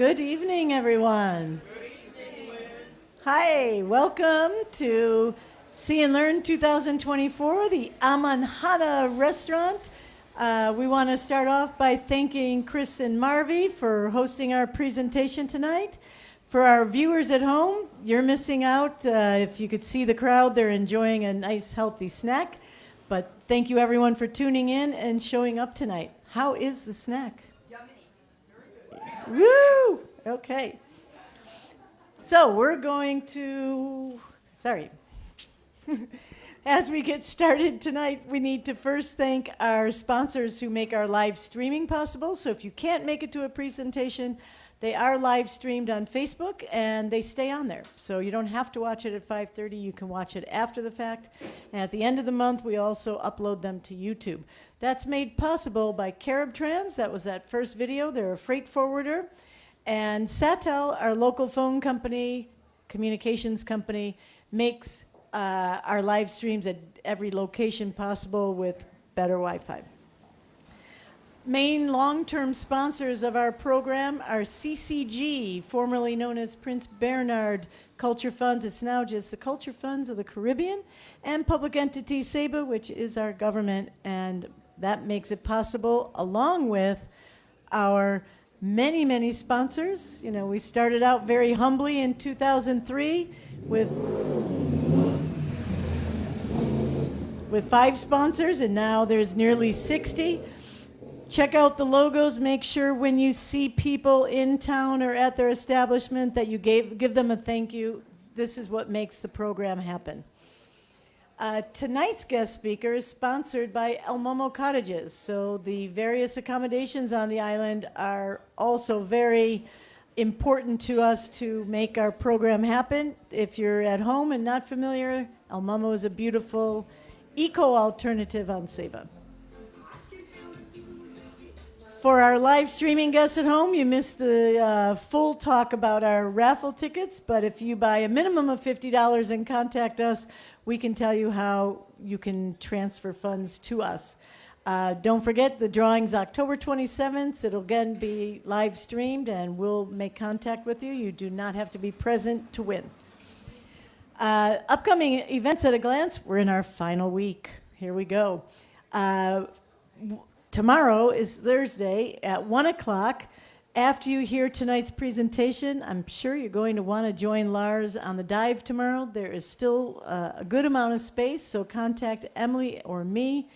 Good evening, everyone. Good evening, Lynn. Hi, welcome to See and Learn 2024, the Amanhana restaurant. We want to start off by thanking Chris and Marvy for hosting our presentation tonight. For our viewers at home, you're missing out. If you could see the crowd, they're enjoying a nice, healthy snack. But thank you, everyone, for tuning in and showing up tonight. How is the snack? Woo! Okay. So we're going to, as we get started tonight, we need to first thank our sponsors who make our live streaming possible. So if you can't make it to a presentation, they are live streamed on Facebook and they stay on there. So you don't have to watch it at 5:30. You can watch it after the fact. And at the end of the month, we also upload them to YouTube. That's made possible by Carib Trans. That was that first video. They're a freight forwarder. And Satel, our local phone company, communications company, makes our live streams at every location possible with better Wi-Fi. Main long-term sponsors of our program are CCG, formerly known as Prince Bernhard Culture Funds. It's now just the Culture Funds of the Caribbean, and Public Entity SEBA, which is our government, and that makes it possible, along with our many, many sponsors. You know, we started out very humbly in 2003 with 5 sponsors, and now there's nearly 60. Check out the logos. Make sure when you see people in town or at their establishment that you give them a thank you. This is what makes the program happen. Tonight's guest speaker is sponsored by El Momo Cottages. So the various accommodations on the island are also very important to us to make our program happen. If you're at home and not familiar, El Momo is a beautiful eco-alternative on Saba. For our live streaming guests at home, you missed the full talk about our raffle tickets, but if you buy a minimum of $50 and contact us, we can tell you how you can transfer funds to us. Don't forget, the drawing's October 27th. It'll again be live streamed, and we'll make contact with you. You do not have to be present to win. Upcoming events at a glance, we're in our final week. Here we go. Tomorrow is Thursday at 1 o'clock. After you hear tonight's presentation, I'm sure you're going to want to join Lars on the dive tomorrow. There is still a good amount of space, so contact Emily or me.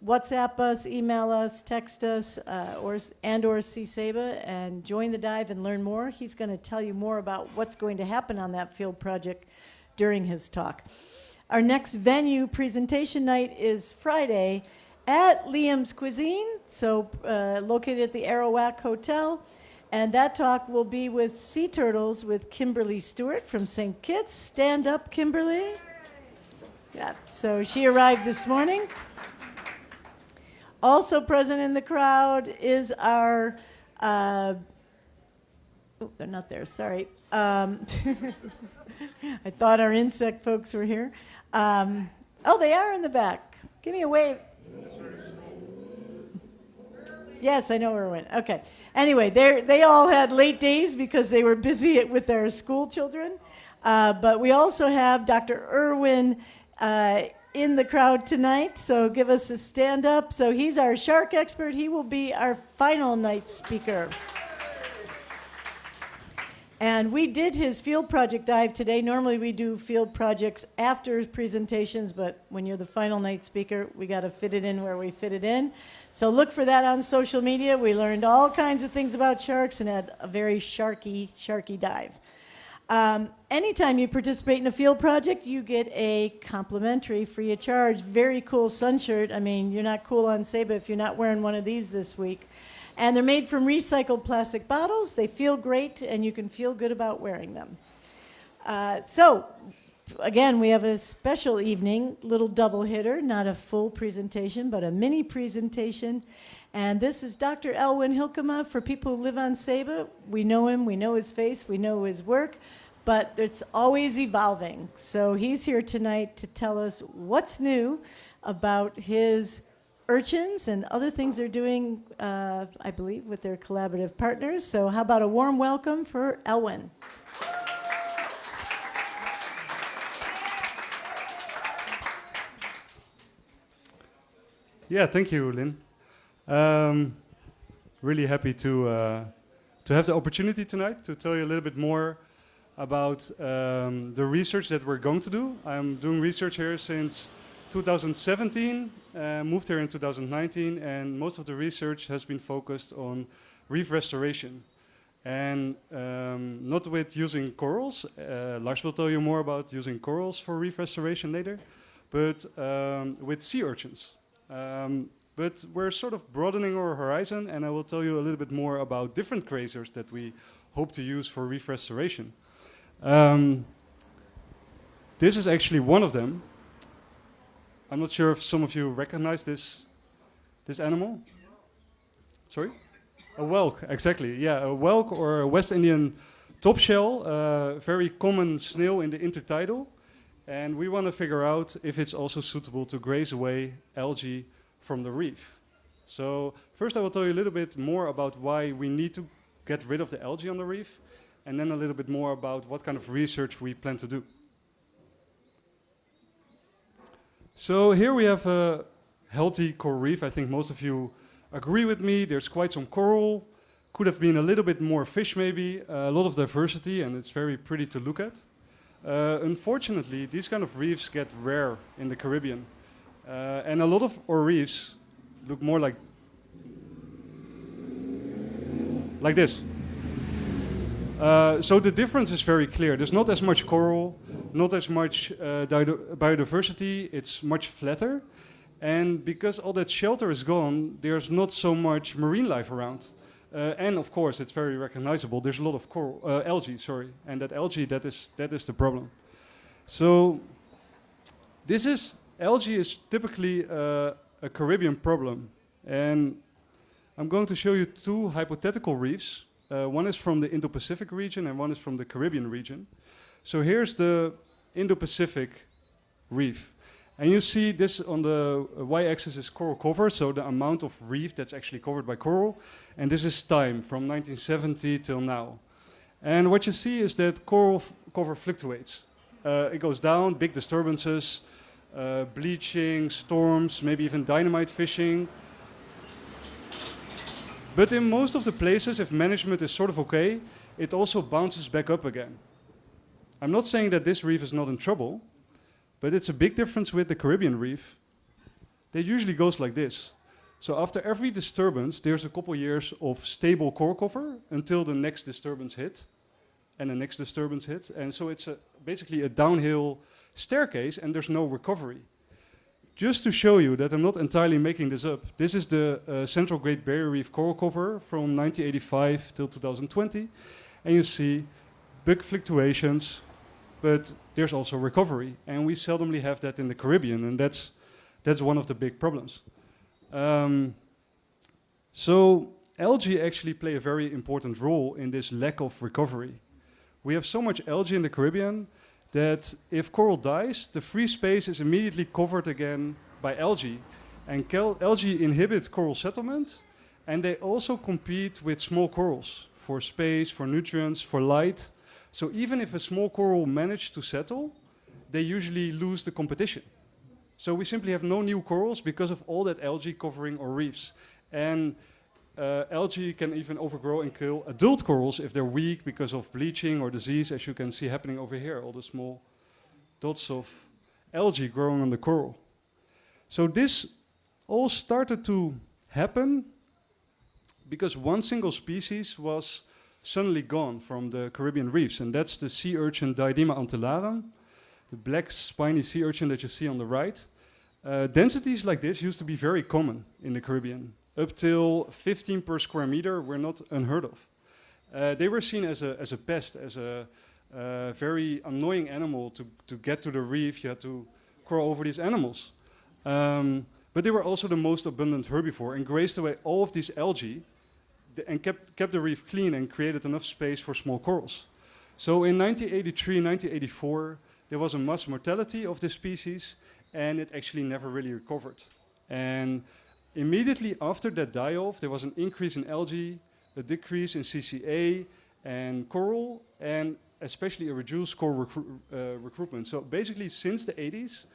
WhatsApp us, email us, text us, or see Saba, and join the dive and learn more. He's going to tell you more about what's going to happen on that field project during his talk. Our next venue presentation night is Friday at Liam's Cuisine, so located at the Arawak Hotel. And that talk will be with Sea Turtles with Kimberly Stewart from St. Kitts. Stand up, Kimberly. Yeah, so she arrived this morning. Also present in the crowd is our, they're not there, sorry. I thought our insect folks were here. They are in the back. Give me a wave. Yes, I know Erwin. Okay. Anyway, they all had late days because they were busy with their school children. But we also have Dr. Erwin in the crowd tonight, so give us a stand up. So he's our shark expert. He will be our final night speaker. And we did his field project dive today. Normally we do field projects after presentations, but when you're the final night speaker, we got to fit it in where we fit it in. So look for that on social media. We learned all kinds of things about sharks and had a very sharky dive. Anytime you participate in a field project, you get a complimentary, free of charge, very cool sun shirt. I mean, you're not cool on Saba if you're not wearing one of these this week. And they're made from recycled plastic bottles. They feel great, and you can feel good about wearing them. So, again, we have a special evening, little double hitter, not a full presentation, but a mini presentation. And this is Dr. Elwin Hilkema. For people who live on Saba, we know him, we know his face, we know his work, but it's always evolving. So he's here tonight to tell us what's new about his urchins and other things they're doing, I believe, with their collaborative partners. So how about a warm welcome for Elwyn? Yeah, thank you, Lynn. Really happy to have the opportunity tonight to tell you a little bit more about the research that we're going to do. I'm doing research here since 2017, moved here in 2019, and most of the research has been focused on reef restoration. And not with using corals, Lars will tell you more about using corals for reef restoration later, but with sea urchins. But we're sort of broadening our horizon, and I will tell you a little bit more about different grazers that we hope to use for reef restoration. This is actually one of them. I'm not sure if some of you recognize this animal. Sorry? A whelk, exactly. Yeah, a whelk or a West Indian topshell, very common snail in the intertidal. And we want to figure out if it's also suitable to graze away algae from the reef. So first I will tell you a little bit more about why we need to get rid of the algae on the reef, and then a little bit more about what kind of research we plan to do. So here we have a healthy coral reef. I think most of you agree with me. There's quite some coral. Could have been a little bit more fish maybe. A lot of diversity, and it's very pretty to look at. Unfortunately, these kind of reefs get rare in the Caribbean. And a lot of our reefs look more like this. So the difference is very clear. There's not as much coral, not as much biodiversity. It's much flatter. And because all that shelter is gone, there's not so much marine life around. And of course, it's very recognizable. There's a lot of algae, and that algae, that is the problem. So algae is typically a Caribbean problem. And I'm going to show you two hypothetical reefs. One is from the Indo-Pacific region and one is from the Caribbean region. So here's the Indo-Pacific reef. And you see this on the y-axis is coral cover, so the amount of reef that's actually covered by coral. And this is time from 1970 till now. And what you see is that coral cover fluctuates. It goes down, big disturbances, bleaching, storms, maybe even dynamite fishing. But in most of the places, if management is sort of okay, it also bounces back up again. I'm not saying that this reef is not in trouble, but it's a big difference with the Caribbean reef. It usually goes like this. So after every disturbance, there's a couple years of stable coral cover until the next disturbance hit, and the next disturbance hits. And so it's basically a downhill staircase, and there's no recovery. Just to show you that I'm not entirely making this up, this is the Central Great Barrier Reef coral cover from 1985 till 2020. And you see big fluctuations, but there's also recovery. And we seldomly have that in the Caribbean, and that's one of the big problems. So algae actually play a very important role in this lack of recovery. We have so much algae in the Caribbean that if coral dies, the free space is immediately covered again by algae. And algae inhibit coral settlement, and they also compete with small corals for space, for nutrients, for light. So even if a small coral managed to settle, they usually lose the competition. So we simply have no new corals because of all that algae covering our reefs. And algae can even overgrow and kill adult corals if they're weak because of bleaching or disease, as you can see happening over here, all the small dots of algae growing on the coral. So this all started to happen because one single species was suddenly gone from the Caribbean reefs, and that's the sea urchin Diadema antillarum, the black spiny sea urchin that you see on the right. Densities like this used to be very common in the Caribbean. Up till 15 per square meter were not unheard of. They were seen as a pest, as a very annoying animal to get to the reef. You had to crawl over these animals. But they were also the most abundant herbivore and grazed away all of these algae and kept the reef clean and created enough space for small corals. So in 1983, 1984, there was a mass mortality of this species, and it actually never really recovered. And immediately after that die-off, there was an increase in algae, a decrease in CCA and coral, and especially a reduced coral recruitment. So basically, since the 80s,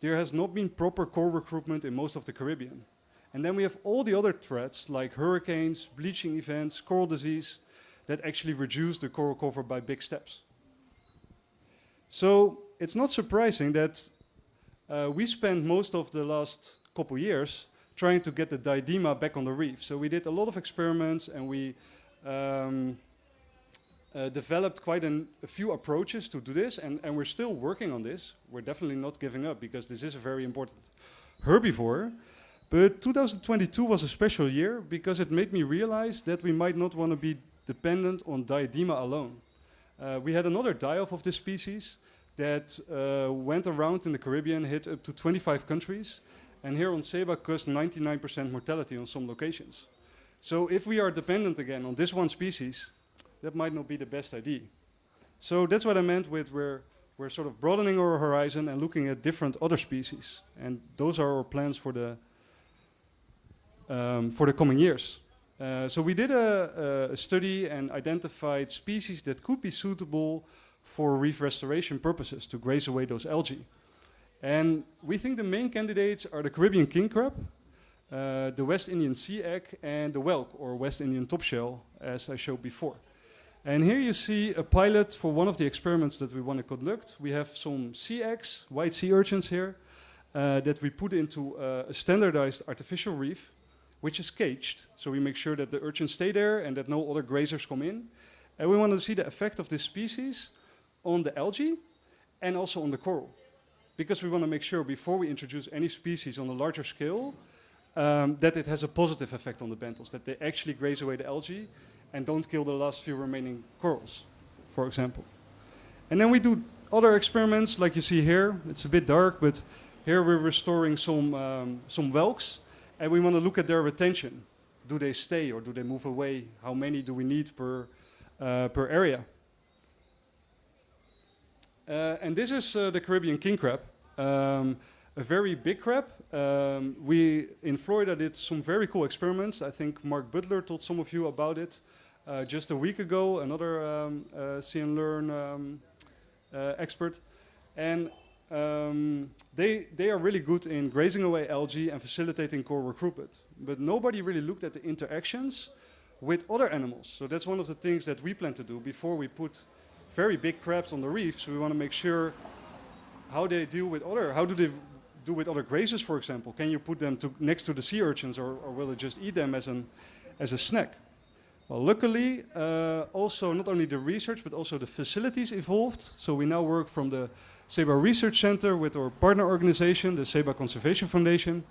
there has not been proper coral recruitment in most of the Caribbean. And then we have all the other threats, like hurricanes, bleaching events, coral disease, that actually reduce the coral cover by big steps. So it's not surprising that we spent most of the last couple years trying to get the diadema back on the reef. So we did a lot of experiments, and we developed quite a few approaches to do this, and we're still working on this. We're definitely not giving up, because this is a very important herbivore. But 2022 was a special year, because it made me realize that we might not want to be dependent on diadema alone. We had another die-off of this species that went around in the Caribbean, hit up to 25 countries, and here on Ceiba caused 99% mortality on some locations. So if we are dependent again on this one species, that might not be the best idea. So that's what I meant with we're sort of broadening our horizon and looking at different other species. And those are our plans for the coming years. So we did a study and identified species that could be suitable for reef restoration purposes to graze away those algae. And we think the main candidates are the Caribbean king crab, the West Indian sea egg, and the whelk, or West Indian topshell, as I showed before. And here you see a pilot for one of the experiments that we want to conduct. We have some sea eggs, white sea urchins here, that we put into a standardized artificial reef, which is caged. So we make sure that the urchins stay there and that no other grazers come in. And we want to see the effect of this species on the algae and also on the coral. Because we want to make sure before we introduce any species on a larger scale, that it has a positive effect on the benthos, that they actually graze away the algae and don't kill the last few remaining corals, for example. And then we do other experiments, like you see here. It's a bit dark, but here we're restoring some whelks, and we want to look at their retention. Do they stay or do they move away? How many do we need per area? And this is the Caribbean king crab, a very big crab. We in Florida did some very cool experiments. I think Mark Butler told some of you about it just a week ago, another See and Learn expert. And they are really good in grazing away algae and facilitating coral recruitment. But nobody really looked at the interactions with other animals. So that's one of the things that we plan to do before we put very big crabs on the reefs. We want to make sure how they deal with how do they do with other grazers, for example? Can you put them next to the sea urchins, or will they just eat them as a snack? Well, luckily, also not only the research, but also the facilities evolved. So we now work from the Ceiba Research Center with our partner organization, the Ceiba Conservation Foundation.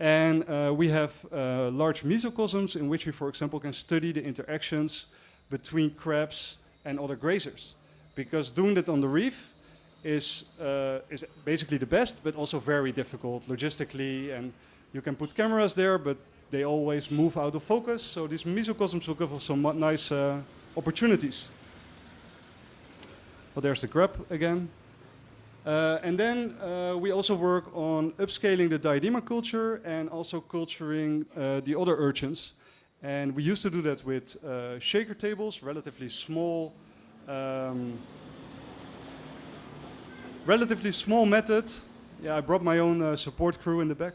And we have large mesocosms in which we, for example, can study the interactions between crabs and other grazers. Because doing that on the reef is basically the best, but also very difficult logistically. And you can put cameras there, but they always move out of focus. So these mesocosms will give us some nice opportunities. Well, there's the crab again. And then we also work on upscaling the diadema culture and also culturing the other urchins. And we used to do that with shaker tables, relatively small method. Yeah, I brought my own support crew in the back.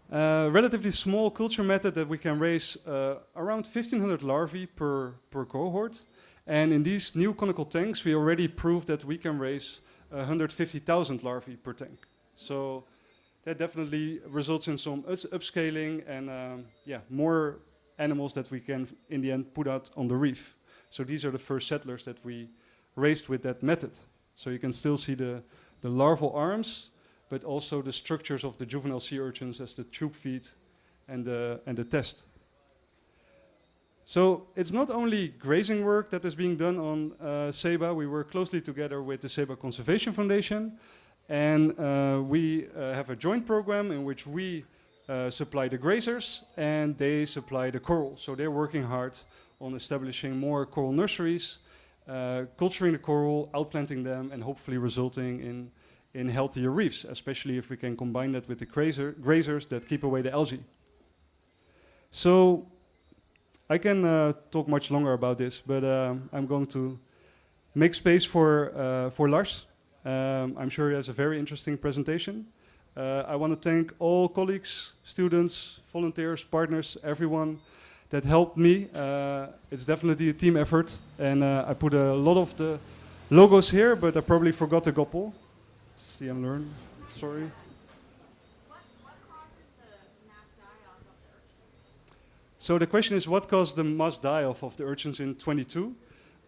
Relatively small culture method that we can raise around 1,500 larvae per cohort. And in these new conical tanks, we already proved that we can raise 150,000 larvae per tank. So that definitely results in some upscaling and more animals that we can, in the end, put out on the reef. So these are the first settlers that we raised with that method. So you can still see the larval arms, but also the structures of the juvenile sea urchins as the tube feet and the test. So it's not only grazing work that is being done on Ceiba. We work closely together with the Ceiba Conservation Foundation, and we have a joint program in which we supply the grazers and they supply the coral. So they're working hard on establishing more coral nurseries, culturing the coral, outplanting them, and hopefully resulting in healthier reefs, especially if we can combine that with the grazers that keep away the algae. So I can talk much longer about this, but I'm going to make space for Lars. I'm sure he has a very interesting presentation. I want to thank all colleagues, students, volunteers, partners, everyone that helped me. It's definitely a team effort, and I put a lot of the logos here, but I probably forgot the couple. See and learn. Sorry. What causes the mass die-off of the urchins? So the question is, what caused the mass die-off of the urchins in 22?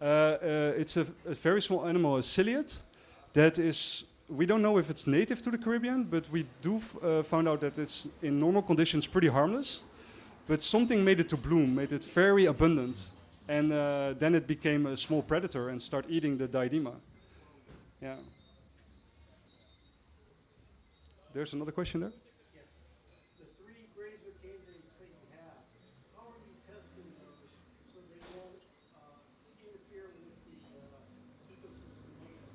It's a very small animal, a ciliate, that is, we don't know if it's native to the Caribbean, but we do found out that it's in normal conditions pretty harmless. But something made it to bloom, made it very abundant. And then it became a small predator and started eating the diadema. Yeah. There's another question there? Yes. The 3 grazer candidates that you have, how are you testing those so they won't interfere with the ecosystem native?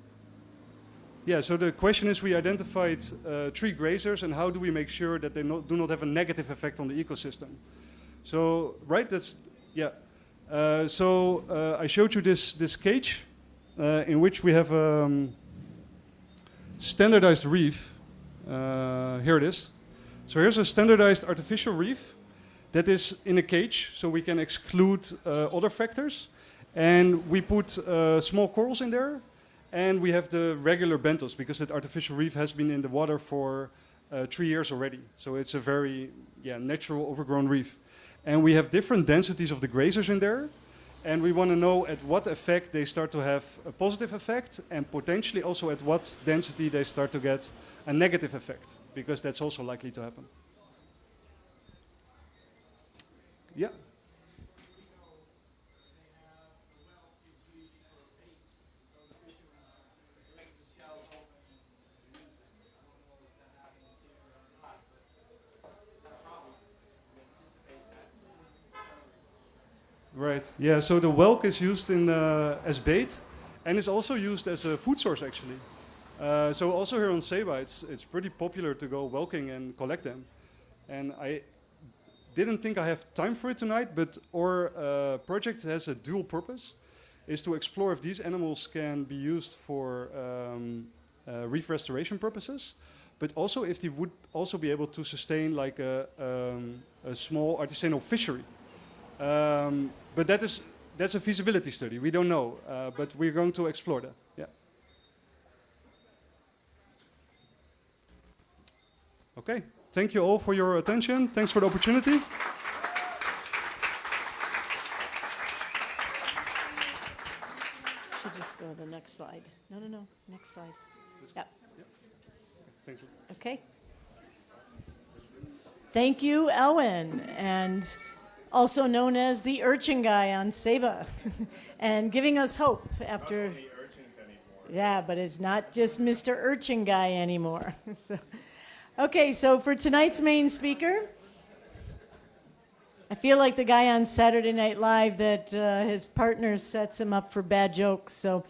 Yeah, so the question is, we identified 3 grazers, and how do we make sure that they do not have a negative effect on the ecosystem? So, right, that's, yeah. I showed you this cage in which we have standardized reef. Here it is. So here's a standardized artificial reef that is in a cage, so we can exclude other factors. And we put small corals in there, and we have the regular benthos, because that artificial reef has been in the water for 3 years already. So it's a very natural overgrown reef. And we have different densities of the grazers in there, and we want to know at what effect they start to have a positive effect, and potentially also at what density they start to get a negative effect, because that's also likely to happen. Yeah. Right. Yeah. So the whelk is used in as bait, and is also used as a food source actually. So also here on Ceiba, it's pretty popular to go whelking and collect them. And I didn't think I have time for it tonight, but our project has a dual purpose, is to explore if these animals can be used for reef restoration purposes, but also if they would also be able to sustain like a small artisanal fishery. But that's a feasibility study. We don't know, but we're going to explore that. Yeah. Okay. Thank you all for your attention. Thanks for the opportunity. Should just go to the next slide. No, next slide. Yep. Thanks. Okay. Thank you, Elwin, and also known as the urchin guy on Ceiba, and giving us hope after. Not only urchins anymore. Yeah, but it's not just Mr. Urchin guy anymore. Okay, so for tonight's main speaker, I feel like the guy on Saturday Night Live that his partner sets him up for bad jokes. So,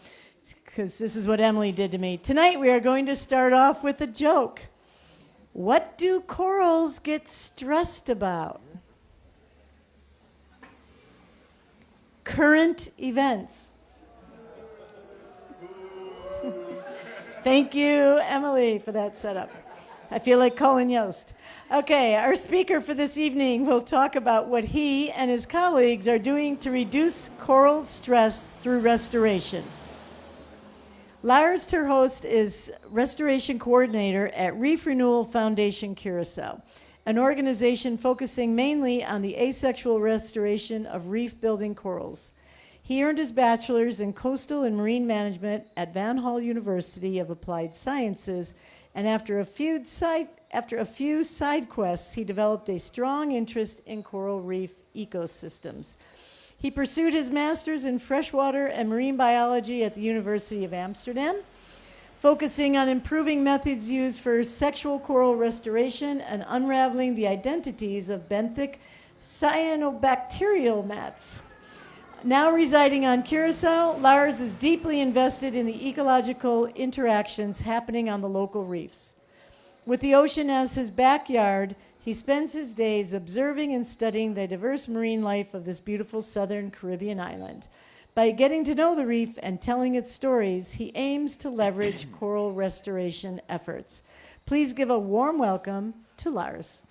because this is what Emily did to me. Tonight we are going to start off with a joke. What do corals get stressed about? Current events. Thank you, Emily, for that setup. I feel like Colin Yost. Okay, our speaker for this evening will talk about what he and his colleagues are doing to reduce coral stress through restoration. Lars, Horst, is restoration coordinator at Reef Renewal Foundation Curacao, an organization focusing mainly on the asexual restoration of reef-building corals. He earned his bachelor's in coastal and marine management at Van Hall University of Applied Sciences, and after a few side quests, he developed a strong interest in coral reef ecosystems. He pursued his master's in freshwater and marine biology at the University of Amsterdam, focusing on improving methods used for sexual coral restoration and unraveling the identities of benthic cyanobacterial mats. Now residing on Curacao, Lars is deeply invested in the ecological interactions happening on the local reefs. With the ocean as his backyard, he spends his days observing and studying the diverse marine life of this beautiful southern Caribbean island. By getting to know the reef and telling its stories, he aims to leverage coral restoration efforts. Please give a warm welcome to Lars.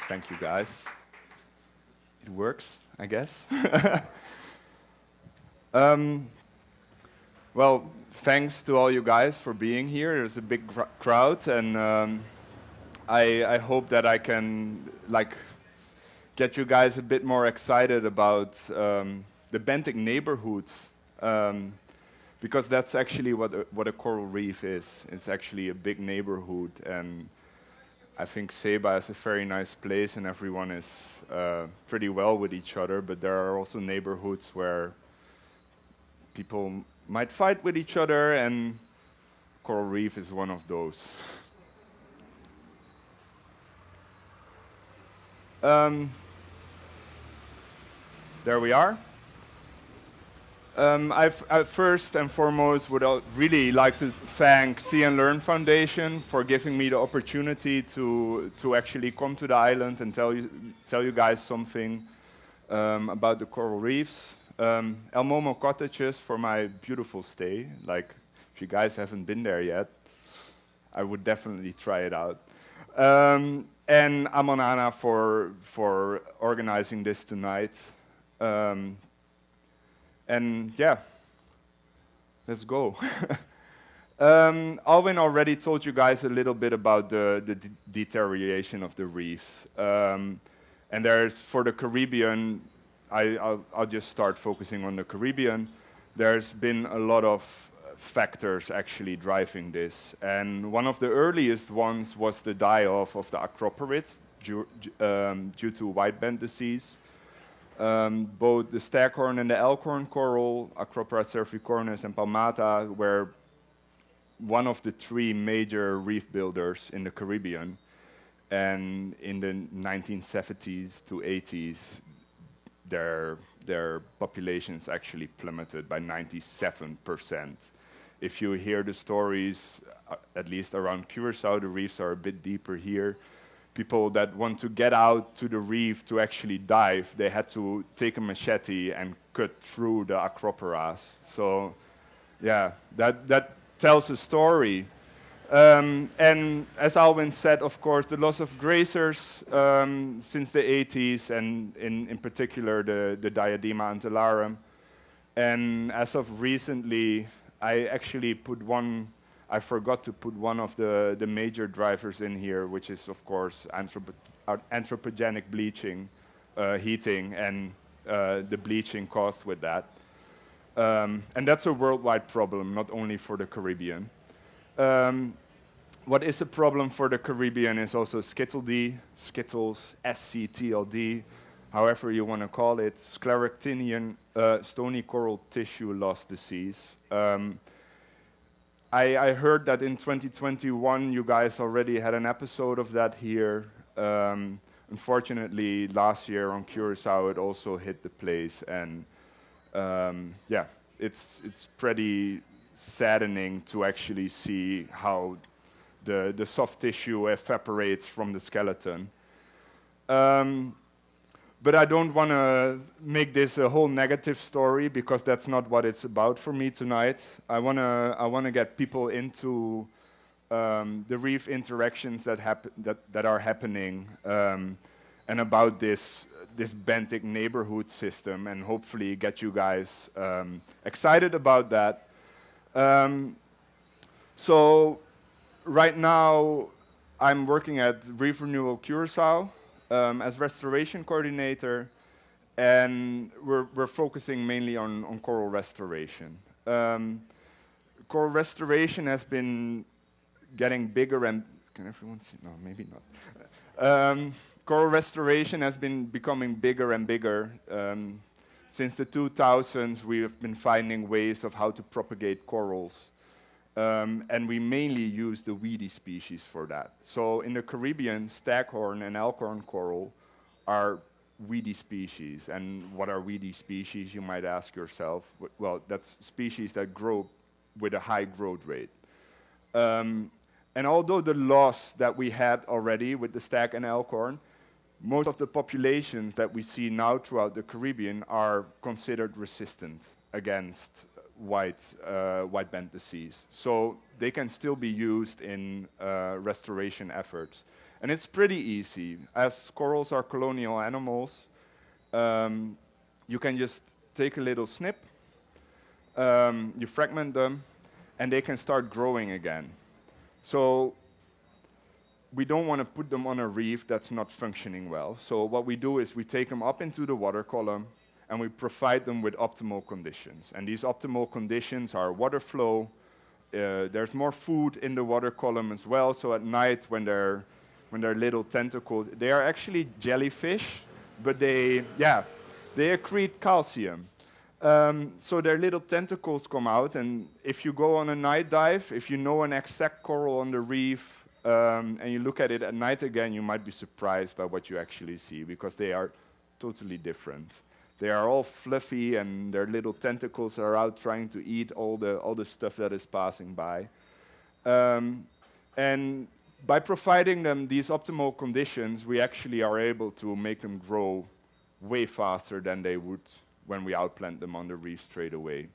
Thank you, guys. It works, I guess. Well, thanks to all you guys for being here. There's a big crowd, and I hope that I can get you guys a bit more excited about the Benthic neighborhoods, because that's actually what a coral reef is. It's actually a big neighborhood, and I think Seba is a very nice place and everyone is pretty well with each other, but there are also neighborhoods where people might fight with each other, and Coral Reef is one of those. There we are. I first and foremost would really like to thank See and Learn Foundation for giving me the opportunity to actually come to the island and tell you guys something about the coral reefs. El Momo Cottages for my beautiful stay. Like, if you guys haven't been there yet, I would definitely try it out. And Amonana for organizing this tonight. And yeah, let's go. Alwyn already told you guys a little bit about the deterioration of the reefs. And there's, for the Caribbean, I'll just start focusing on the Caribbean. There's been a lot of factors actually driving this. And one of the earliest ones was the die-off of the acroporids due to white band disease. Both the staghorn and the elkhorn coral, Acropora cervicornis and palmata, were one of the three major reef builders in the Caribbean. And in the 1970s to 80s, their populations actually plummeted by 97%. If you hear the stories, at least around Curacao, the reefs are a bit deeper here. People that want to get out to the reef to actually dive, they had to take a machete and cut through the acroporas. So, yeah, that tells a story. And as Alwyn said, of course, the loss of grazers since the 80s, and in particular the Diadema antillarum. And as of recently, I forgot to put one of the major drivers in here, which is, of course, anthropogenic bleaching, heating, and the bleaching caused with that. And that's a worldwide problem, not only for the Caribbean. What is a problem for the Caribbean is also Skittles, SCTLD, however you want to call it, scleractinian stony coral tissue loss disease. I heard that in 2021 you guys already had an episode of that here. Unfortunately, last year on Curacao it also hit the place, and yeah, it's pretty saddening to actually see how the soft tissue evaporates from the skeleton. But I don't want to make this a whole negative story, because that's not what it's about for me tonight. I want to get people into the reef interactions that are happening, and about this benthic neighborhood system, and hopefully get you guys excited about that. So right now I'm working at Reef Renewal Curacao as restoration coordinator, and we're focusing mainly on coral restoration. Coral restoration has been getting bigger and... Can everyone see? No, maybe not. Coral restoration has been becoming bigger and bigger. Since the 2000s, we have been finding ways of how to propagate corals. And we mainly use the weedy species for that. So in the Caribbean, staghorn and elkhorn coral are weedy species. And what are weedy species, you might ask yourself? Well, that's species that grow with a high growth rate. And although the loss that we had already with the stag and elkhorn, most of the populations that we see now throughout the Caribbean are considered resistant against white band disease. So they can still be used in restoration efforts. And it's pretty easy. As corals are colonial animals, you can just take a little snip, you fragment them, and they can start growing again. So we don't want to put them on a reef that's not functioning well. So what we do is we take them up into the water column and we provide them with optimal conditions. And these optimal conditions are water flow. There's more food in the water column as well. So at night when they're little tentacles, they are actually jellyfish, but they accrete calcium. So their little tentacles come out, and if you go on a night dive, if you know an exact coral on the reef, and you look at it at night again, you might be surprised by what you actually see, because they are totally different. They are all fluffy, and their little tentacles are out trying to eat all the stuff that is passing by. And by providing them these optimal conditions, we actually are able to make them grow way faster than they would when we outplant them on the reef straight away.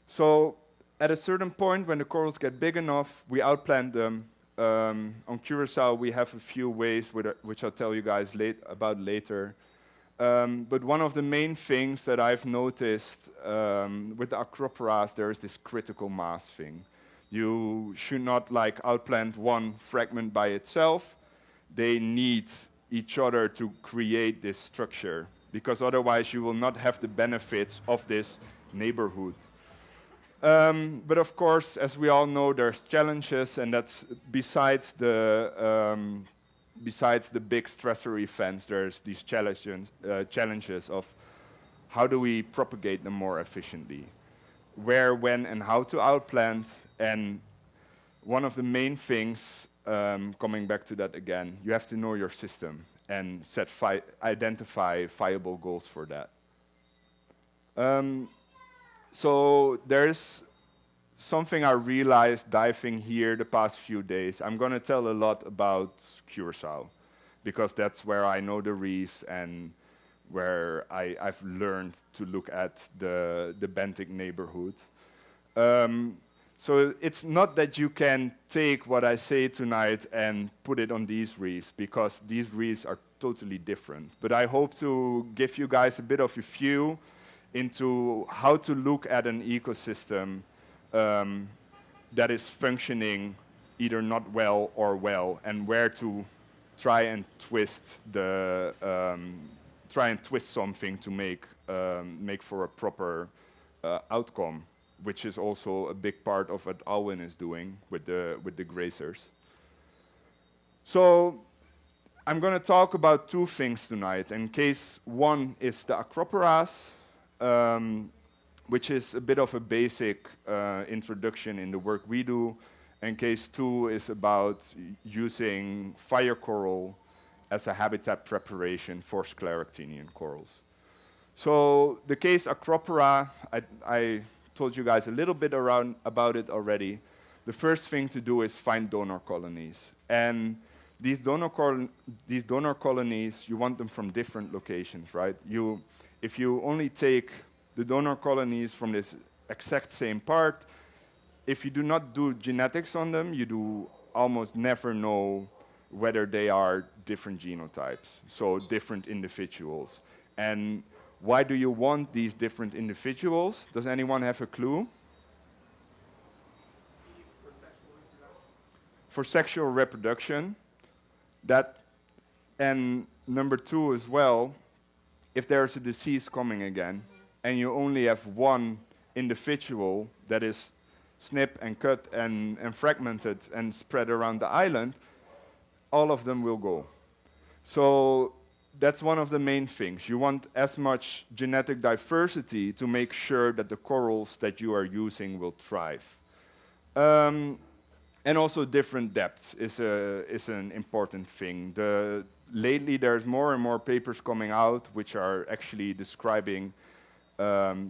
So at a certain point, when the corals get big enough, we outplant them. On Curacao, we have a few ways which I'll tell you guys about later. But one of the main things that I've noticed with the Acroporas, there is this critical mass thing. You should not outplant one fragment by itself. They need each other to create this structure, because otherwise you will not have the benefits of this neighborhood. But of course, as we all know, there's challenges, and that's besides the big stressor events, there's these challenges of how do we propagate them more efficiently, where, when, and how to outplant. And one of the main things, coming back to that again, you have to know your system and identify viable goals for that. So there's something I realized diving here the past few days. I'm going to tell a lot about Curacao, because that's where I know the reefs and where I've learned to look at the Benthic neighborhood. So it's not that you can take what I say tonight and put it on these reefs, because these reefs are totally different. But I hope to give you guys a bit of a view into how to look at an ecosystem that is functioning either not well or well, and where to try and twist something to make for a proper outcome, which is also a big part of what Alwyn is doing with the grazers. So I'm going to talk about two things tonight. In case one is the Acroporas, which is a bit of a basic introduction in the work we do. And case two is about using fire coral as a habitat preparation for scleractinian corals. So the case Acropora, I told you guys a little bit about it already. The first thing to do is find donor colonies. And these donor colonies, you want them from different locations, right? If you only take the donor colonies from this exact same part, if you do not do genetics on them, you do almost never know whether they are different genotypes, so different individuals. And why do you want these different individuals? Does anyone have a clue? For sexual reproduction. And number two as well, if there's a disease coming again, and you only have one individual that is snipped and cut and fragmented and spread around the island, all of them will go. So that's one of the main things. You want as much genetic diversity to make sure that the corals that you are using will thrive. And also different depths is an important thing. The lately there's more and more papers coming out which are actually describing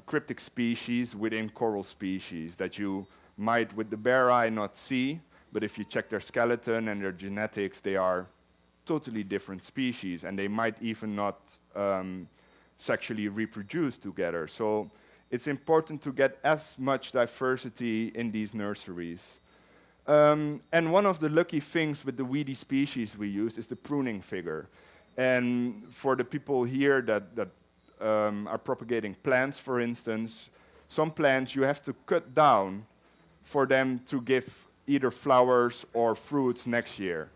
cryptic species within coral species that you might with the bare eye not see, but if you check their skeleton and their genetics, they are totally different species, and they might even not sexually reproduce together. So it's important to get as much diversity in these nurseries. And one of the lucky things with the weedy species we use is the pruning figure. And for the people here that are propagating plants, for instance, some plants you have to cut down for them to give either flowers or fruits next year.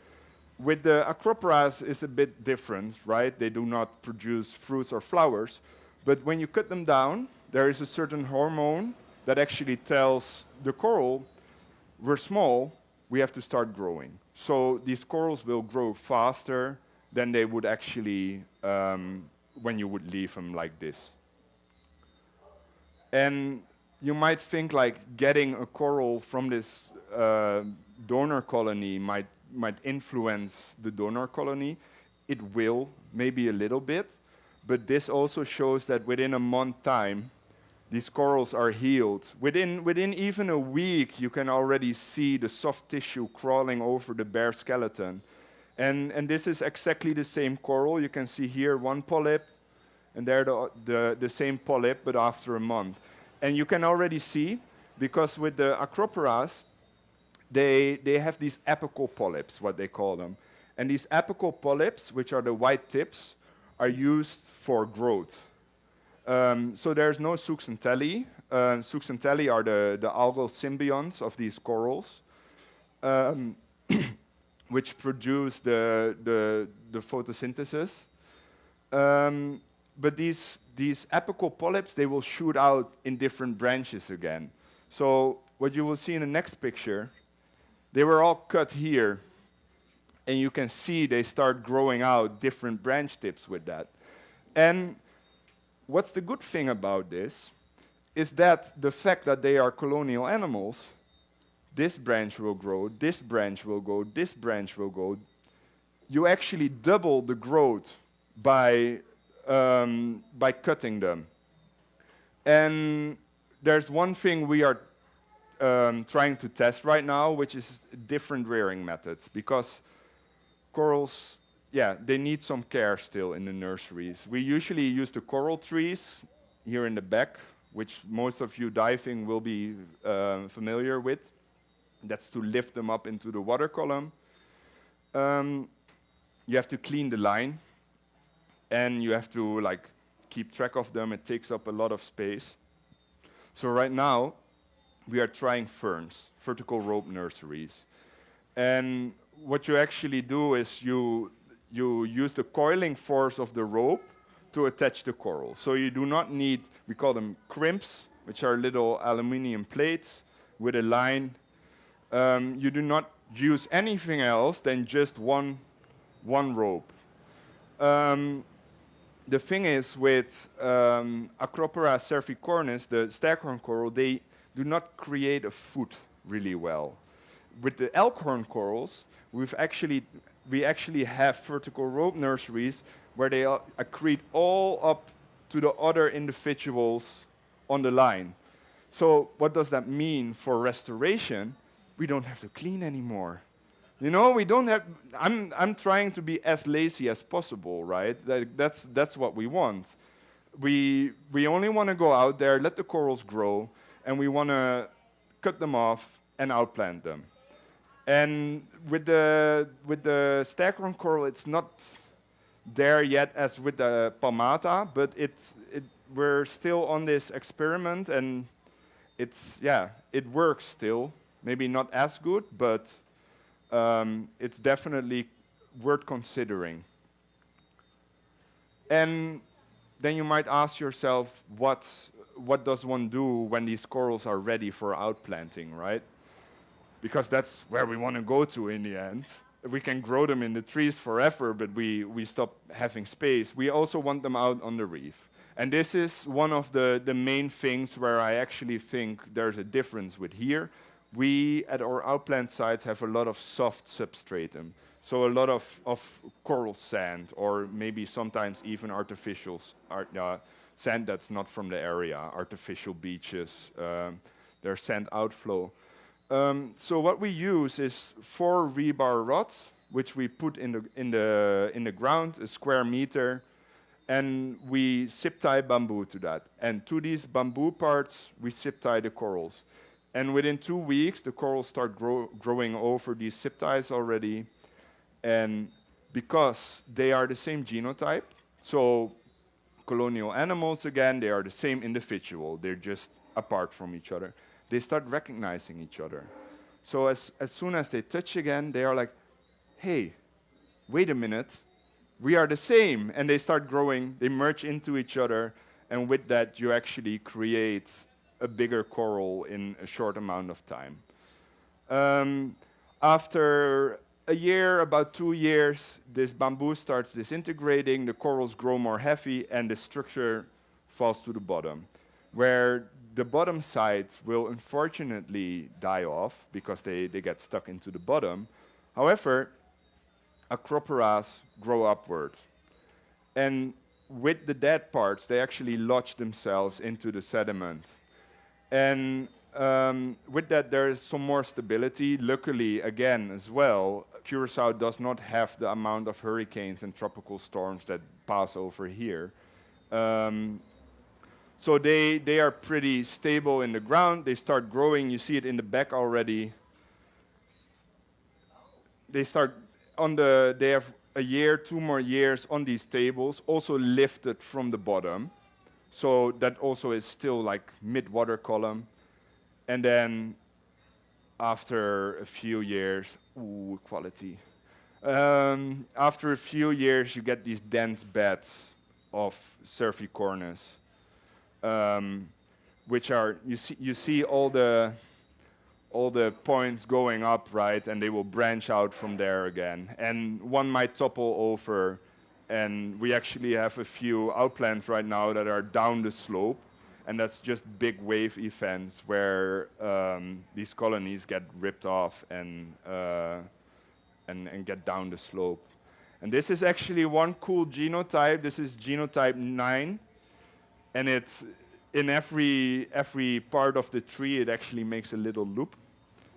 With the acroporas, it's a bit different, right? They do not produce fruits or flowers, but when you cut them down, there is a certain hormone that actually tells the coral, we're small, we have to start growing. So these corals will grow faster than they would actually when you would leave them like this. And you might think like getting a coral from this donor colony might influence the donor colony. It will, maybe a little bit, but this also shows that within a month time, these corals are healed. Within even a week, you can already see the soft tissue crawling over the bare skeleton. And this is exactly the same coral. You can see here one polyp, and there the same polyp, but after a month. And you can already see, because with the acroporas, they have these apical polyps, what they call them. And these apical polyps, which are the white tips, are used for growth. So there's no zooxanthellae. Zooxanthellae are the algal symbionts of these corals, which produce the photosynthesis. But these apical polyps, they will shoot out in different branches again. So what you will see in the next picture, they were all cut here, and you can see they start growing out different branch tips with that. And what's the good thing about this is that the fact that they are colonial animals, this branch will grow, this branch will go, this branch will go. You actually double the growth by cutting them. And there's one thing we are trying to test right now, which is different rearing methods, because corals, yeah, they need some care still in the nurseries. We usually use the coral trees here in the back, which most of you diving will be familiar with. That's to lift them up into the water column. You have to clean the line, and you have to keep track of them. It takes up a lot of space. So right now, we are trying ferns, vertical rope nurseries. And what you actually do is you use the coiling force of the rope to attach the coral. So you do not need, we call them crimps, which are little aluminum plates with a line. You do not use anything else than just one rope. The thing is with Acropora cervicornis, the staghorn coral, they do not create a foot really well. With the elkhorn corals, we actually have vertical rope nurseries where they accrete all up to the other individuals on the line. So what does that mean for restoration? We don't have to clean anymore. You know, we don't have. I'm trying to be as lazy as possible, right? That's what we want. We only want to go out there, let the corals grow, and we want to cut them off and outplant them. And with the staghorn coral, it's not there yet as with the palmata, but we're still on this experiment, and it works still. Maybe not as good, but it's definitely worth considering. And then you might ask yourself, what does one do when these corals are ready for outplanting, right? Because that's where we want to go to in the end. We can grow them in the trees forever, but we stop having space. We also want them out on the reef. And this is one of the main things where I actually think there's a difference with here. We, at our outplant sites, have a lot of soft substratum. So a lot of coral sand, or maybe sometimes even artificial sand that's not from the area, artificial beaches, their sand outflow. So what we use is 4 rebar rods, which we put in the ground, a square meter, and we zip tie bamboo to that. And to these bamboo parts, we zip tie the corals. And within 2 weeks, the corals start growing over these zip ties already. And because they are the same genotype, so colonial animals again, they are the same individual, they're just apart from each other. They start recognizing each other. So as soon as they touch again, they are like, hey, wait a minute, we are the same. And they start growing, they merge into each other, and with that you actually create a bigger coral in a short amount of time. After a year, about 2 years, this bamboo starts disintegrating, the corals grow more heavy, and the structure falls to the bottom, where the bottom sides will unfortunately die off because they get stuck into the bottom. However, acroporas grow upward. And with the dead parts, they actually lodge themselves into the sediment. And with that, there is some more stability. Luckily, again, as well, Curaçao does not have the amount of hurricanes and tropical storms that pass over here. So they are pretty stable in the ground. They start growing. You see it in the back already. They have a year, 2 more years on these tables, also lifted from the bottom. So that also is still like mid-water column. And then after a few years, quality. After a few years, you get these dense beds of Cervicornis, which are, you see all the points going up, right? And they will branch out from there again. And one might topple over. And we actually have a few outplants right now that are down the slope. And that's just big wave events where these colonies get ripped off and get down the slope. And this is actually one cool genotype. This is genotype 9. And it's in every part of the tree, it actually makes a little loop.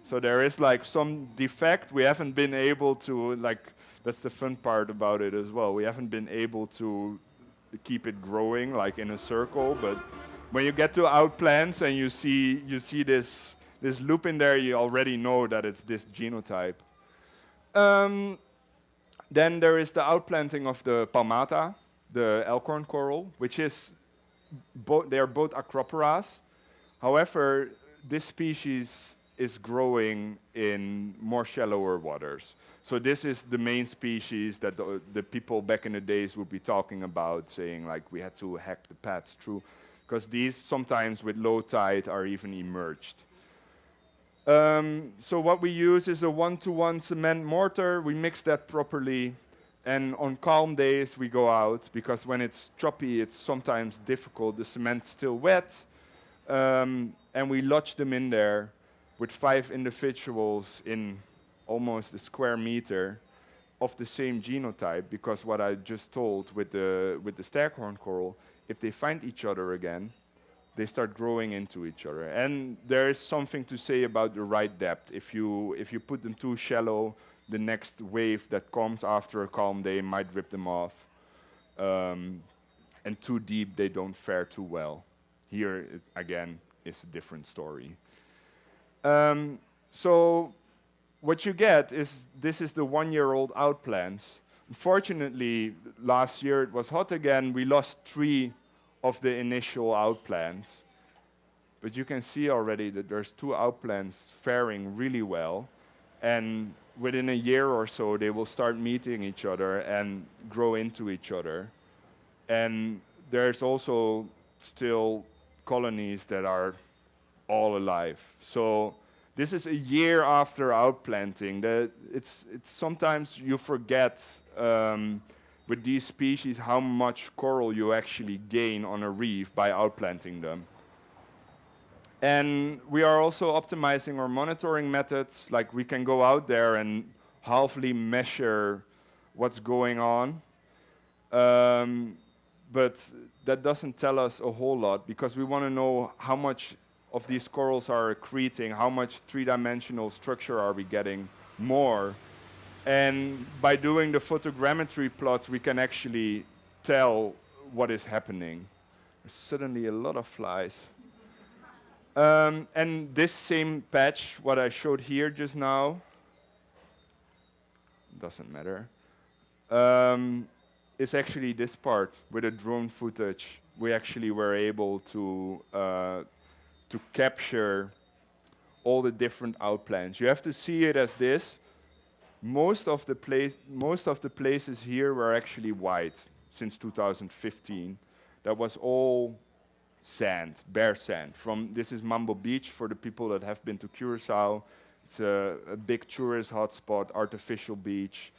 So there is like some defect. We haven't been able to, like, that's the fun part about it as well. We haven't been able to keep it growing like in a circle, but when you get to outplants and you see this loop in there, you already know that it's this genotype. Then there is the outplanting of the palmata, the elkhorn coral, which is they are both acroporas. However, this species is growing in more shallower waters. So this is the main species that the people back in the days would be talking about, saying like we had to hack the paths through, because these sometimes with low tide are even emerged. So what we use is a 1-to-1 cement mortar. We mix that properly, and on calm days we go out, because when it's choppy it's sometimes difficult. The cement's still wet, and we lodge them in there with 5 individuals in almost a square meter of the same genotype, because what I just told with the staghorn coral, if they find each other again, they start growing into each other. And there is something to say about the right depth. If you put them too shallow, the next wave that comes after a calm day might rip them off. And too deep, they don't fare too well. Here, it, again, is a different story. So what you get is, this is the 1-year-old outplants. Unfortunately, last year it was hot again. We lost 3 of the initial outplants. But you can see already that there's 2 outplants faring really well. And within a year or so, they will start meeting each other and grow into each other. And there's also still colonies that are all alive. So this is a year after outplanting. It's sometimes you forget with these species how much coral you actually gain on a reef by outplanting them. And we are also optimizing our monitoring methods. Like we can go out there and halfly measure what's going on. But that doesn't tell us a whole lot, because we want to know how much of these corals are accreting, how much three-dimensional structure are we getting more. And by doing the photogrammetry plots, we can actually tell what is happening. There's suddenly a lot of flies. And this same patch, what I showed here just now, doesn't matter, is actually this part with the drone footage. We actually were able to capture all the different outplants. You have to see it as this. Most of the places here were actually white since 2015. That was all sand, bare sand. This is Mambo Beach for the people that have been to Curacao. It's a big tourist hotspot, artificial beach,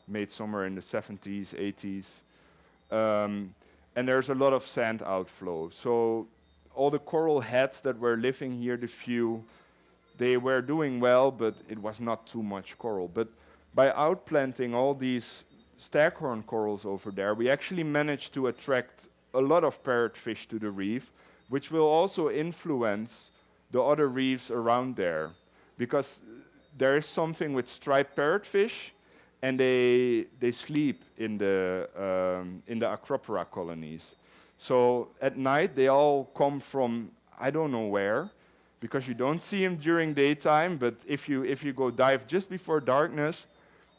made somewhere in the 70s, 80s. And there's a lot of sand outflow. So all the coral heads that were living here, the few, they were doing well, but it was not too much coral. But by outplanting all these staghorn corals over there, we actually managed to attract a lot of parrotfish to the reef, which will also influence the other reefs around there. Because there is something with striped parrotfish, and they sleep in the Acropora colonies. So at night, they all come from I don't know where, because you don't see them during daytime, but if you go dive just before darkness,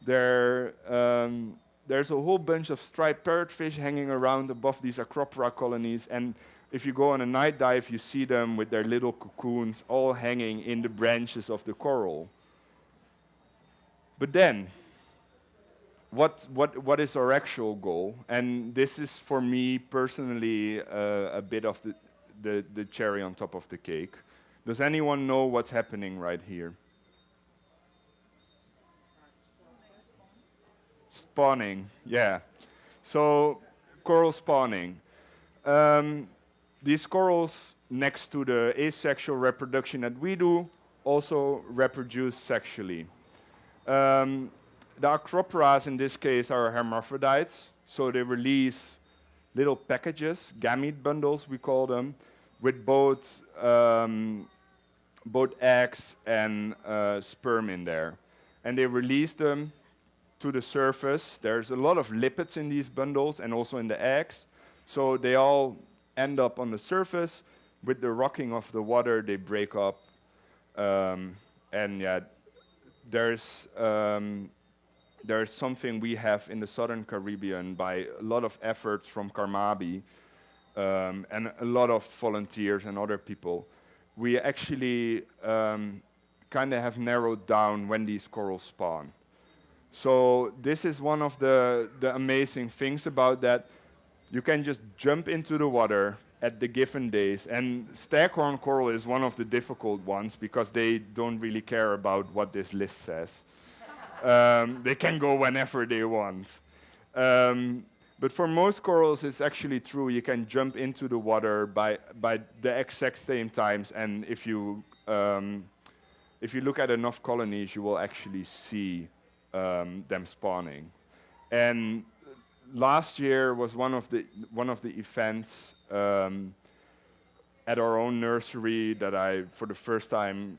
there's a whole bunch of striped parrotfish hanging around above these Acropora colonies, and if you go on a night dive, you see them with their little cocoons all hanging in the branches of the coral. But then, what is our actual goal? And this is, for me personally, a bit of the cherry on top of the cake. Does anyone know what's happening right here? Spawning, yeah. So, coral spawning. These corals, next to the asexual reproduction that we do, also reproduce sexually. The Acroporas in this case are hermaphrodites, so they release little packages, gamete bundles we call them, with both eggs and sperm in there. And they release them to the surface. There's a lot of lipids in these bundles and also in the eggs, so they all end up on the surface. With the rocking of the water, they break up, and yeah, there's something we have in the southern Caribbean by a lot of efforts from Carmabi and a lot of volunteers and other people. We actually kind of have narrowed down when these corals spawn. So this is one of the amazing things about that. You can just jump into the water at the given days, and staghorn coral is one of the difficult ones because they don't really care about what this list says. They can go whenever they want. But for most corals, it's actually true. You can jump into the water by the exact same times, and if you look at enough colonies, you will actually see them spawning. And last year was one of the events at our own nursery that I, for the first time,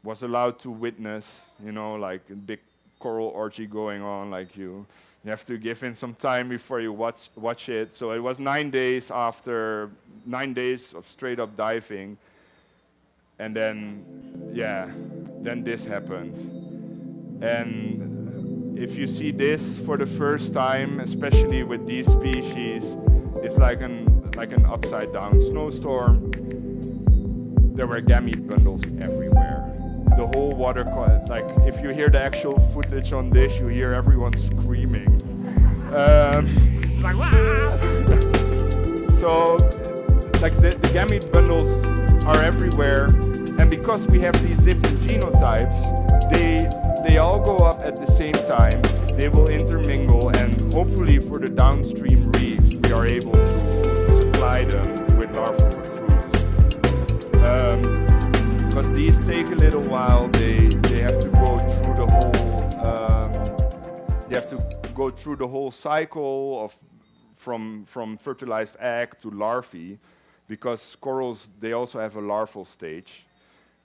was allowed to witness. You know, like a big coral orgy going on. Like you have to give in some time before you watch it. So it was 9 days after 9 days of straight up diving, and then then this happened. And if you see this for the first time, especially with these species, it's like an upside down snowstorm. There were gamete bundles everywhere. The whole water, like if you hear the actual footage on this, you hear everyone screaming. It's like, "Wah!" So, like the gamete bundles are everywhere, and because we have these different genotypes, they all go up at the same time. They will intermingle, and hopefully for the downstream reefs, we are able to supply them with larval recruits. Because these take a little while. They have to go through the whole you have to go through the whole cycle of from fertilized egg to larvae, because corals, they also have a larval stage.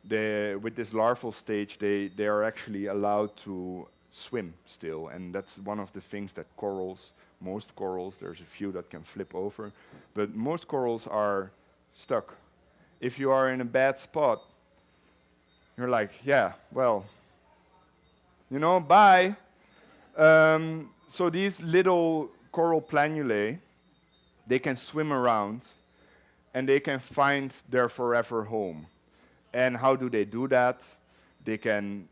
With this larval stage, they are actually allowed to swim still, and that's one of the things that most corals, there's a few that can flip over, but most corals are stuck. If you are in a bad spot, you're like, yeah, well, bye. So these little coral planulae, they can swim around and they can find their forever home. And how do they do that? They can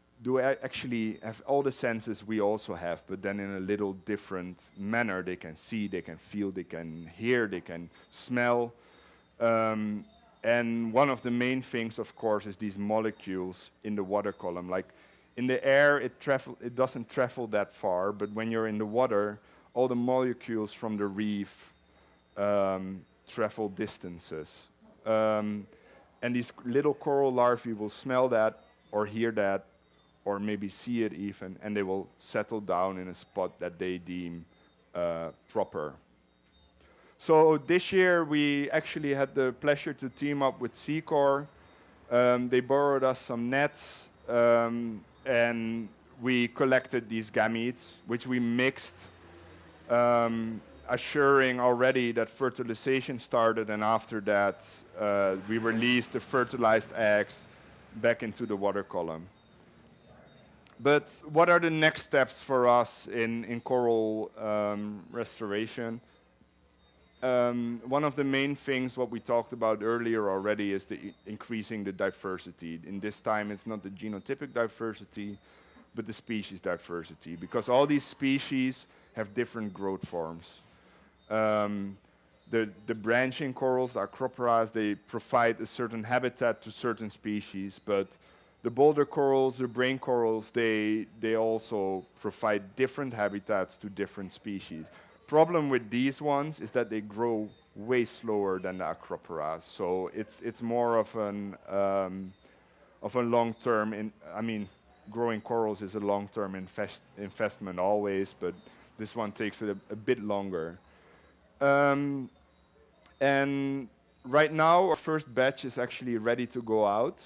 actually have all the senses we also have, but then in a little different manner. They can see, they can feel, they can hear, they can smell. And one of the main things, of course, is these molecules in the water column. Like in the air, it doesn't travel that far, but when you're in the water, all the molecules from the reef travel distances. And these little coral larvae will smell that, or hear that, or maybe see it even, and they will settle down in a spot that they deem proper. So this year we actually had the pleasure to team up with Seacor. They borrowed us some nets, and we collected these gametes, which we mixed, assuring already that fertilization started, and after that we released the fertilized eggs back into the water column. But what are the next steps for us in coral restoration? One of the main things, what we talked about earlier already, is increasing the diversity. In this time, it's not the genotypic diversity, but the species diversity, because all these species have different growth forms. The branching corals, the acroporas, they provide a certain habitat to certain species, but the boulder corals, the brain corals, they also provide different habitats to different species. Problem with these ones is that they grow way slower than the acroporas, so it's more of a long-term. Growing corals is a long-term investment always, but this one takes it a bit longer. And right now, our first batch is actually ready to go out.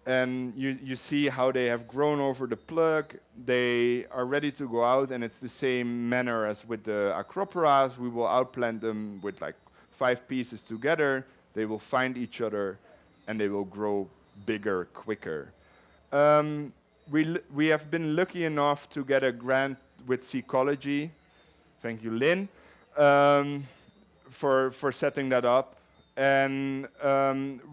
And you see how they have grown over the plug. They are ready to go out, and it's the same manner as with the acroporas. We will outplant them with like 5 pieces together. They will find each other, and they will grow bigger, quicker. We have been lucky enough to get a grant with Seacology. Thank you, Lynn, for setting that up. And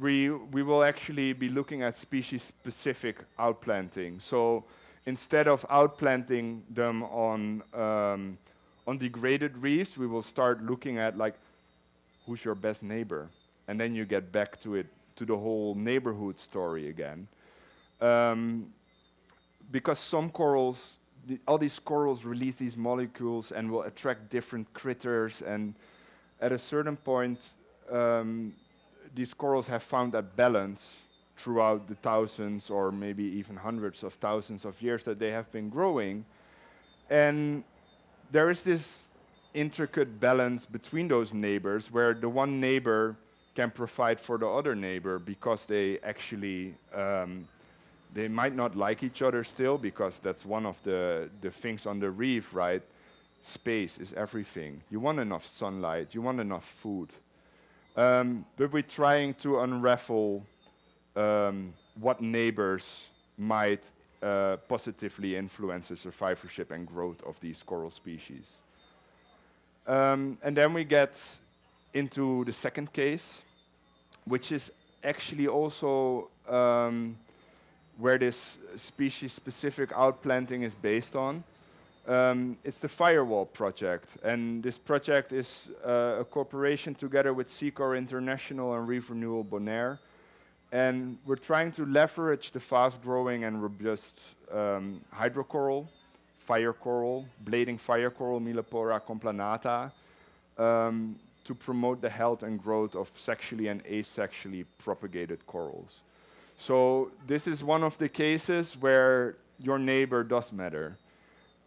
we will actually be looking at species-specific outplanting. So instead of outplanting them on degraded reefs, we will start looking at like, who's your best neighbor? And then you get back to the whole neighborhood story again. Because some corals, all these corals release these molecules and will attract different critters, and at a certain point, these corals have found that balance throughout the thousands or maybe even hundreds of thousands of years that they have been growing. And there is this intricate balance between those neighbors where the one neighbor can provide for the other neighbor, because they actually, they might not like each other still, because that's one of the things on the reef, right? Space is everything. You want enough sunlight, you want enough food. But we're trying to unravel what neighbors might positively influence the survivorship and growth of these coral species. And then we get into the second case, which is actually also where this species-specific outplanting is based on. It's the Firewall project, and this project is a cooperation together with Seacor International and Reef Renewal Bonaire, and we're trying to leverage the fast-growing and robust hydrocoral, fire coral, blading fire coral, Millepora complanata, to promote the health and growth of sexually and asexually propagated corals. So this is one of the cases where your neighbor does matter.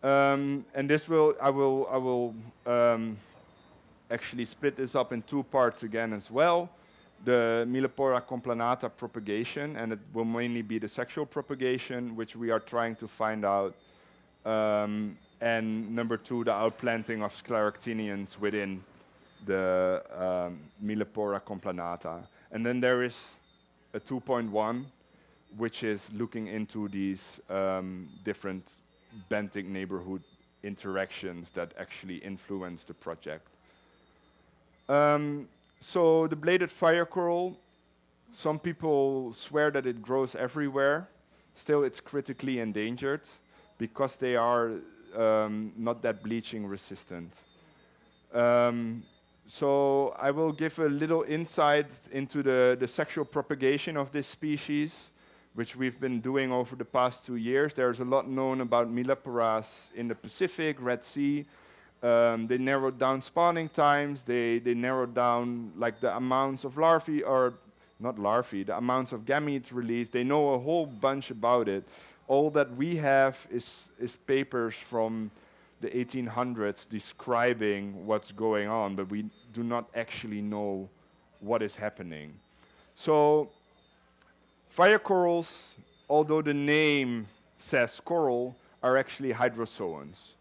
And this will, I will actually split this up in two parts again as well. The Millepora complanata propagation, and it will mainly be the sexual propagation, which we are trying to find out. And number two, the outplanting of scleractinians within the Millepora complanata. And then there is a 2.1, which is looking into these different benthic neighborhood interactions that actually influence the project. So the bladed fire coral, some people swear that it grows everywhere. Still, it's critically endangered because they are not that bleaching resistant. So I will give a little insight into the sexual propagation of this species, which we've been doing over the past 2 years. There's a lot known about Millepores in the Pacific, Red Sea. They narrowed down spawning times. They narrowed down like the amounts of larvae, or not larvae, the amounts of gametes released. They know a whole bunch about it. All that we have is papers from the 1800s describing what's going on, but we do not actually know what is happening. So fire corals, although the name says coral, are actually hydrozoans.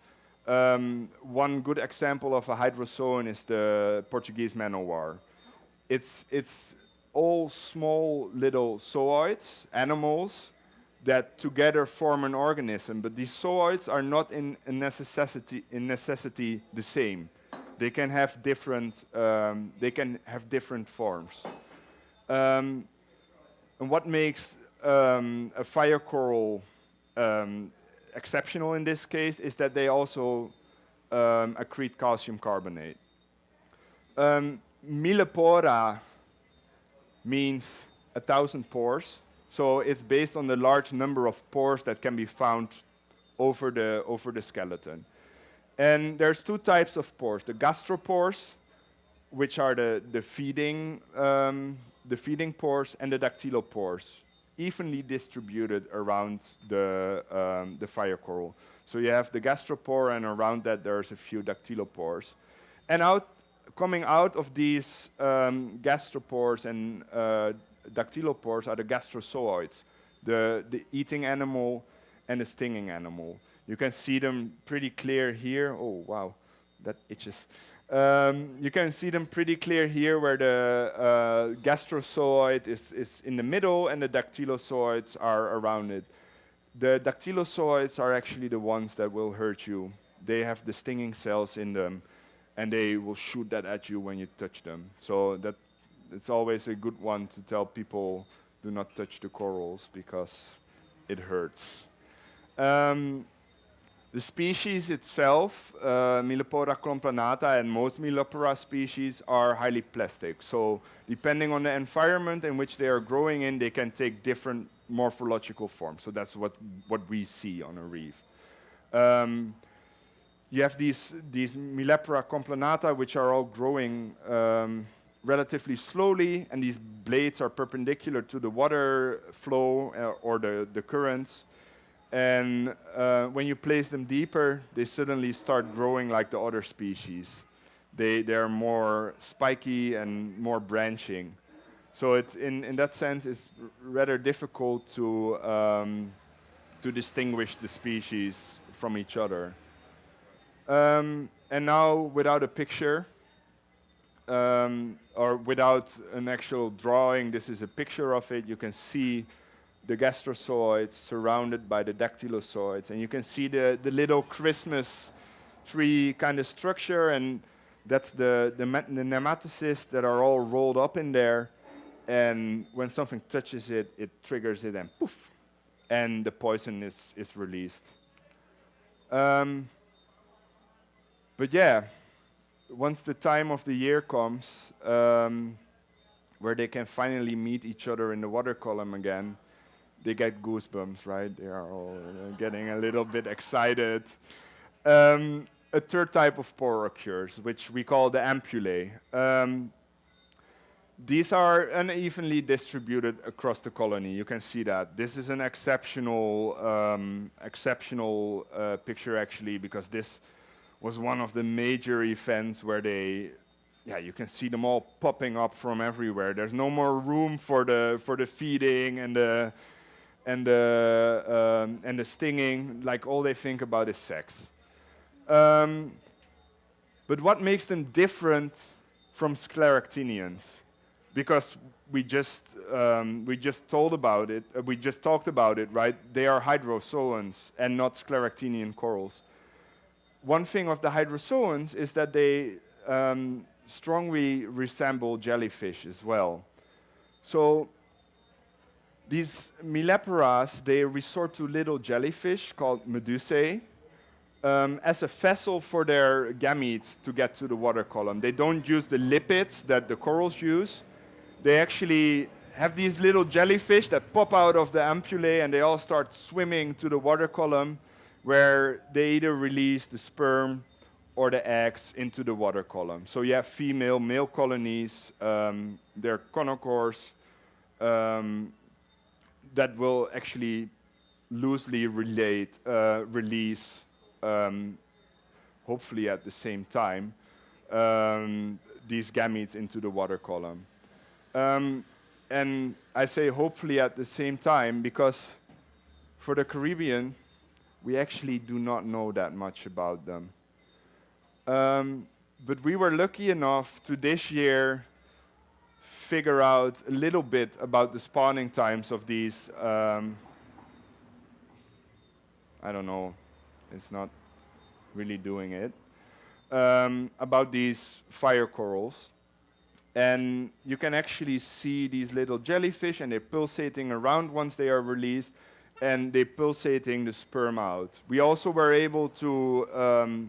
One good example of a hydrozoan is the Portuguese manowar. It's all small little zooids, animals, that together form an organism, but these zooids are not in necessity the same. They can have different forms. And what makes a fire coral exceptional in this case is that they also accrete calcium carbonate. Millepora means 1,000 pores, so it's based on the large number of pores that can be found over the skeleton. And there's two types of pores: the gastropores, which are the feeding pores, and the dactylopores, evenly distributed around the fire coral. So you have the gastropore, and around that there's a few dactylopores. And coming out of these gastropores and dactylopores are the gastrozooids, the eating animal and the stinging animal. You can see them pretty clear here. Oh, wow, that itches. You can see them pretty clear here where the gastrozooid is in the middle and the dactylozooids are around it. The dactylozooids are actually the ones that will hurt you. They have the stinging cells in them, and they will shoot that at you when you touch them. So it's always a good one to tell people, do not touch the corals because it hurts. The species itself, Millepora complanata and most Millepora species are highly plastic. So depending on the environment in which they are growing in, they can take different morphological forms. So that's what we see on a reef. You have these Millepora complanata, which are all growing relatively slowly, and these blades are perpendicular to the water flow or the currents. And when you place them deeper, they suddenly start growing like the other species. They are more spiky and more branching. So it's in that sense, it's rather difficult to distinguish the species from each other. And now, without a picture, or without an actual drawing, this is a picture of it. You can see the gastrozooids surrounded by the dactylozooids, and you can see the little Christmas tree kind of structure, and that's the nematocysts that are all rolled up in there, and when something touches it, it triggers it, and poof, and the poison is released. But yeah, once the time of the year comes, where they can finally meet each other in the water column again, they get goosebumps, right? They are all getting a little bit excited. A third type of pore occurs, which we call the ampullae. These are unevenly distributed across the colony. You can see that. This is an exceptional picture actually, because this was one of the major events where they, yeah, you can see them all popping up from everywhere. There's no more room for the feeding and the stinging. Like, all they think about is sex. But what makes them different from scleractinians? Because we just talked about it, right? They are hydrozoans and not scleractinian corals. One thing of the hydrozoans is that they strongly resemble jellyfish as well. So these milleporas, they resort to little jellyfish called medusae as a vessel for their gametes to get to the water column. They don't use the lipids that the corals use. They actually have these little jellyfish that pop out of the ampullae, and they all start swimming to the water column, where they either release the sperm or the eggs into the water column. So you have female, male colonies, they're conocores, that will actually loosely release, hopefully at the same time, these gametes into the water column. And I say hopefully at the same time because for the Caribbean, we actually do not know that much about them. But we were lucky enough to this year figure out a little bit about the spawning times of these, I don't know, it's not really doing it, about these fire corals. And you can actually see these little jellyfish, and they're pulsating around once they are released, and they're pulsating the sperm out. We also were able to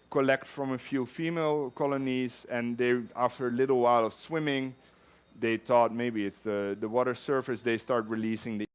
collect from a few female colonies, and they, after a little while of swimming, they thought maybe it's the water surface, they start releasing the